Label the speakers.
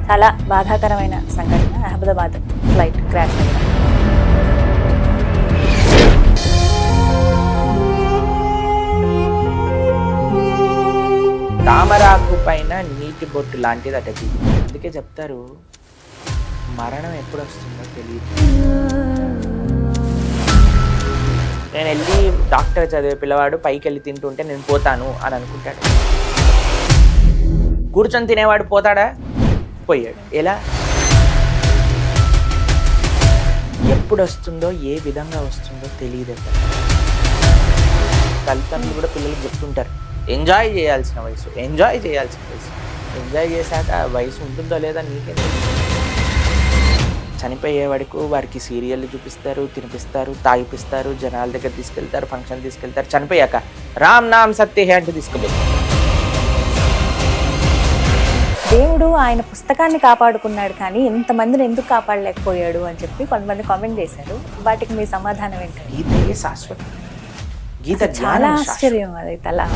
Speaker 1: చాలా బాధాకరమైన సంఘటన, అహ్మదాబాద్ ఫ్లైట్ క్రాష్ అయ్యింది.
Speaker 2: తామరాకు పైన నీటి బొట్టు లాంటిది అట జీవితం. అందుకే చెప్తారు మరణం ఎప్పుడు వస్తుందో తెలియదు. నేను వెళ్ళి డాక్టర్ చదివే పిల్లవాడు పైకి వెళ్ళి తింటుంటే నేను పోతాను అని అనుకుంటాడు. కూర్చొని తినేవాడు పోతాడా? పోయాడు. ఎలా? ఎప్పుడు వస్తుందో ఏ విధంగా వస్తుందో తెలియదు. తల్లిదండ్రులు కూడా పిల్లలకు చెప్తుంటారు, ఎంజాయ్ చేయాల్సిన వయసు, ఎంజాయ్ చేయాల్సిన వయసు. ఎంజాయ్ చేశాక వయసు ఉంటుందో లేదా నీకే చనిపోయే వరకు వారికి సీరియళ్ళు చూపిస్తారు, తినిపిస్తారు, తాగిపిస్తారు, జనాల దగ్గర తీసుకెళ్తారు, ఫంక్షన్ తీసుకెళ్తారు. చనిపోయాక రామ్ నామ్ సత్య హే అంటే తీసుకుపోతారు.
Speaker 1: దేవుడు ఆయన పుస్తకాన్ని కాపాడుకున్నాడు కానీ ఇంతమందిని ఎందుకు కాపాడలేకపోయాడు అని చెప్పి కొంతమంది కామెంట్ చేశారు. వాటికి మీ సమాధానం ఏంటండి?
Speaker 2: గీత శాశ్వతం. గీత
Speaker 1: చాలా ఆశ్చర్యం అది. అలా